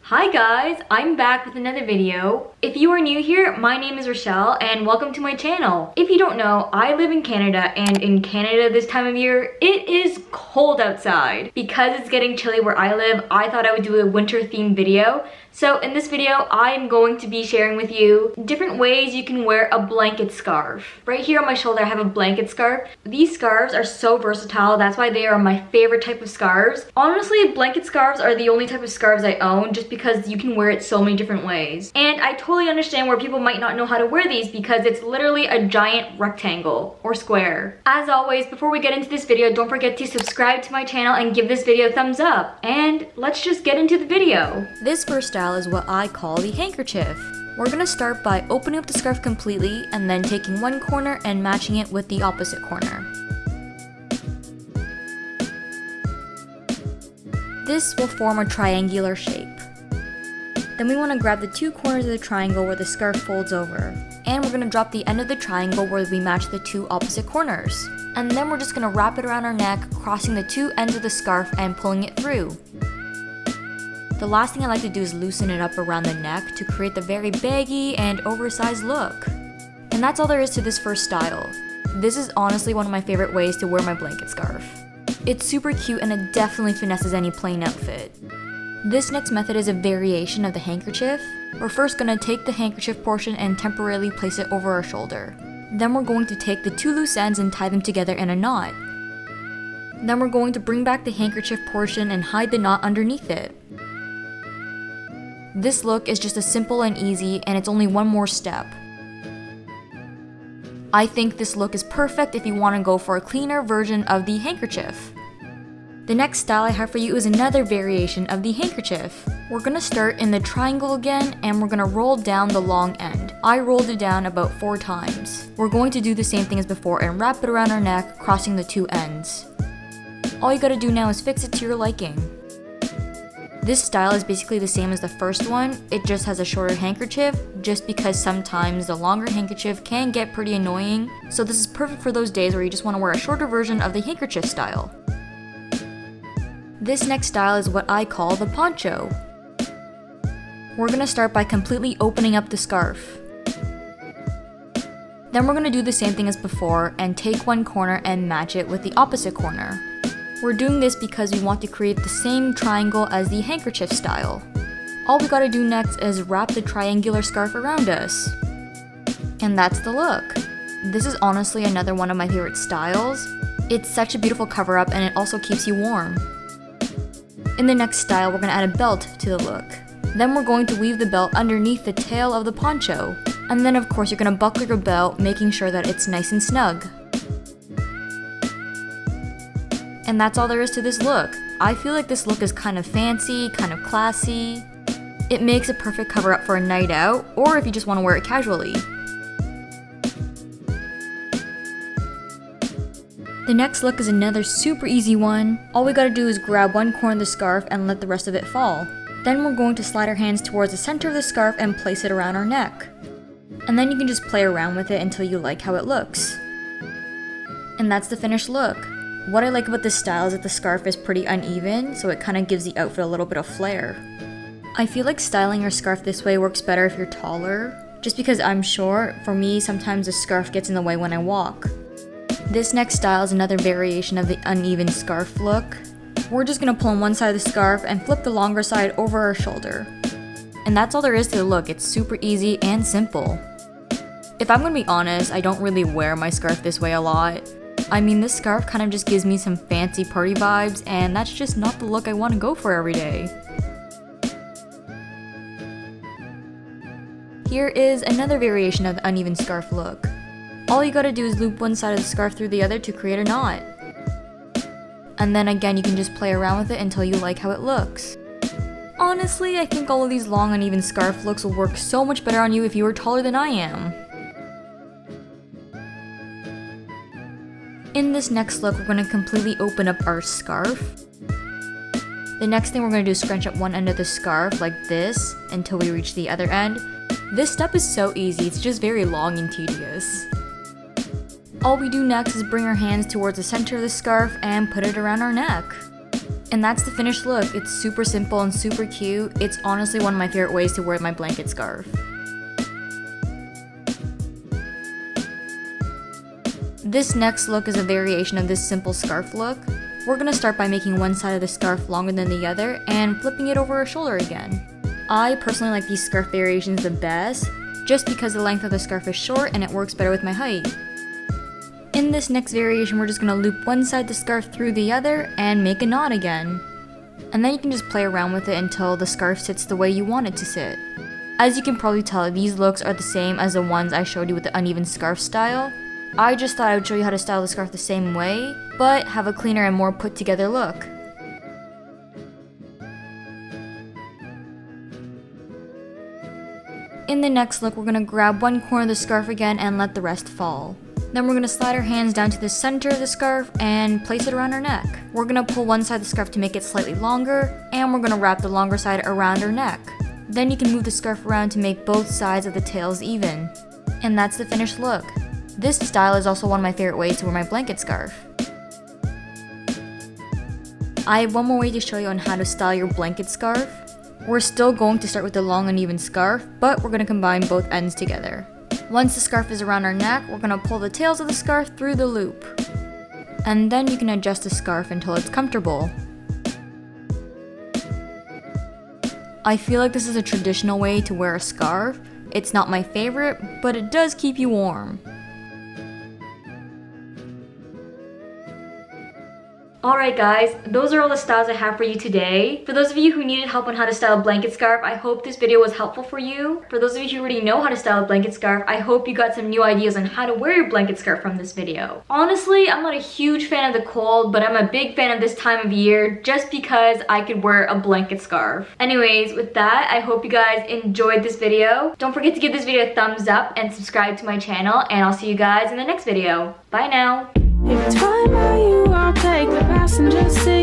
Hi guys, I'm back with another video. If you are new here, my name is Rachelle and welcome to my channel. If you don't know, I live in Canada, and in Canada this time of year, it is cold outside. Because it's getting chilly where I live, I thought I would do a winter themed video. So in this video, I'm going to be sharing with you different ways you can wear a blanket scarf. Right here on my shoulder, I have a blanket scarf. These scarves are so versatile. That's why they are my favorite type of scarves. Honestly, blanket scarves are the only type of scarves I own just because you can wear it so many different ways. And I totally understand where people might not know how to wear these because it's literally a giant rectangle or square. As always, before we get into this video, don't forget to subscribe to my channel and give this video a thumbs up. And let's just get into the video. This first style is what I call the handkerchief. We're gonna start by opening up the scarf completely and then taking one corner and matching it with the opposite corner. This will form a triangular shape. Then we want to grab the two corners of the triangle where the scarf folds over. And we're going to drop the end of the triangle where we match the two opposite corners. And then we're just going to wrap it around our neck, crossing the two ends of the scarf and pulling it through. The last thing I like to do is loosen it up around the neck to create the very baggy and oversized look. And that's all there is to this first style. This is honestly one of my favorite ways to wear my blanket scarf. It's super cute and it definitely finesses any plain outfit. This next method is a variation of the handkerchief. We're first going to take the handkerchief portion and temporarily place it over our shoulder. Then we're going to take the two loose ends and tie them together in a knot. Then we're going to bring back the handkerchief portion and hide the knot underneath it. This look is just as simple and easy, and it's only one more step. I think this look is perfect if you want to go for a cleaner version of the handkerchief. The next style I have for you is another variation of the handkerchief. We're going to start in the triangle again, and we're going to roll down the long end. I rolled it down about 4 times. We're going to do the same thing as before and wrap it around our neck, crossing the two ends. All you gotta do now is fix it to your liking. This style is basically the same as the first one, it just has a shorter handkerchief, just because sometimes the longer handkerchief can get pretty annoying, so this is perfect for those days where you just want to wear a shorter version of the handkerchief style. This next style is what I call the poncho. We're going to start by completely opening up the scarf. Then we're going to do the same thing as before and take one corner and match it with the opposite corner. We're doing this because we want to create the same triangle as the handkerchief style. All we gotta do next is wrap the triangular scarf around us. And that's the look. This is honestly another one of my favorite styles. It's such a beautiful cover up and it also keeps you warm. In the next style, we're gonna add a belt to the look. Then we're going to weave the belt underneath the tail of the poncho. And then of course you're gonna buckle your belt, making sure that it's nice and snug. And that's all there is to this look. I feel like this look is kind of fancy, kind of classy. It makes a perfect cover up for a night out, or if you just want to wear it casually. The next look is another super easy one. All we gotta do is grab one corner of the scarf and let the rest of it fall. Then we're going to slide our hands towards the center of the scarf and place it around our neck. And then you can just play around with it until you like how it looks. And that's the finished look. What I like about this style is that the scarf is pretty uneven, so it kind of gives the outfit a little bit of flair. I feel like styling your scarf this way works better if you're taller, just because I'm short. For me, sometimes the scarf gets in the way when I walk. This next style is another variation of the uneven scarf look. We're just gonna pull on one side of the scarf and flip the longer side over our shoulder. And that's all there is to the look. It's super easy and simple. If I'm gonna be honest, I don't really wear my scarf this way a lot. I mean, this scarf kind of just gives me some fancy party vibes, and that's just not the look I want to go for every day. Here is another variation of the uneven scarf look. All you gotta do is loop one side of the scarf through the other to create a knot. And then again, you can just play around with it until you like how it looks. Honestly, I think all of these long uneven scarf looks will work so much better on you if you are taller than I am. In this next look, we're going to completely open up our scarf. The next thing we're going to do is scrunch up one end of the scarf like this until we reach the other end. This step is so easy, it's just very long and tedious. All we do next is bring our hands towards the center of the scarf and put it around our neck. And that's the finished look. It's super simple and super cute. It's honestly one of my favorite ways to wear my blanket scarf. This next look is a variation of this simple scarf look. We're gonna start by making one side of the scarf longer than the other and flipping it over our shoulder again. I personally like these scarf variations the best, just because the length of the scarf is short and it works better with my height. In this next variation, we're just gonna loop one side of the scarf through the other and make a knot again. And then you can just play around with it until the scarf sits the way you want it to sit. As you can probably tell, these looks are the same as the ones I showed you with the uneven scarf style. I just thought I would show you how to style the scarf the same way, but have a cleaner and more put together look. In the next look, we're gonna grab one corner of the scarf again and let the rest fall. Then we're gonna slide our hands down to the center of the scarf and place it around our neck. We're gonna pull one side of the scarf to make it slightly longer, and we're gonna wrap the longer side around our neck. Then you can move the scarf around to make both sides of the tails even. And that's the finished look. This style is also one of my favorite ways to wear my blanket scarf. I have one more way to show you on how to style your blanket scarf. We're still going to start with the long uneven scarf, but we're gonna combine both ends together. Once the scarf is around our neck, we're gonna pull the tails of the scarf through the loop. And then you can adjust the scarf until it's comfortable. I feel like this is a traditional way to wear a scarf. It's not my favorite, but it does keep you warm. Alright guys, those are all the styles I have for you today. For those of you who needed help on how to style a blanket scarf, I hope this video was helpful for you. For those of you who already know how to style a blanket scarf, I hope you got some new ideas on how to wear your blanket scarf from this video. Honestly, I'm not a huge fan of the cold, but I'm a big fan of this time of year just because I could wear a blanket scarf. Anyways, with that, I hope you guys enjoyed this video. Don't forget to give this video a thumbs up and subscribe to my channel, and I'll see you guys in the next video. Bye now! If time by you, I'll take the passenger seat.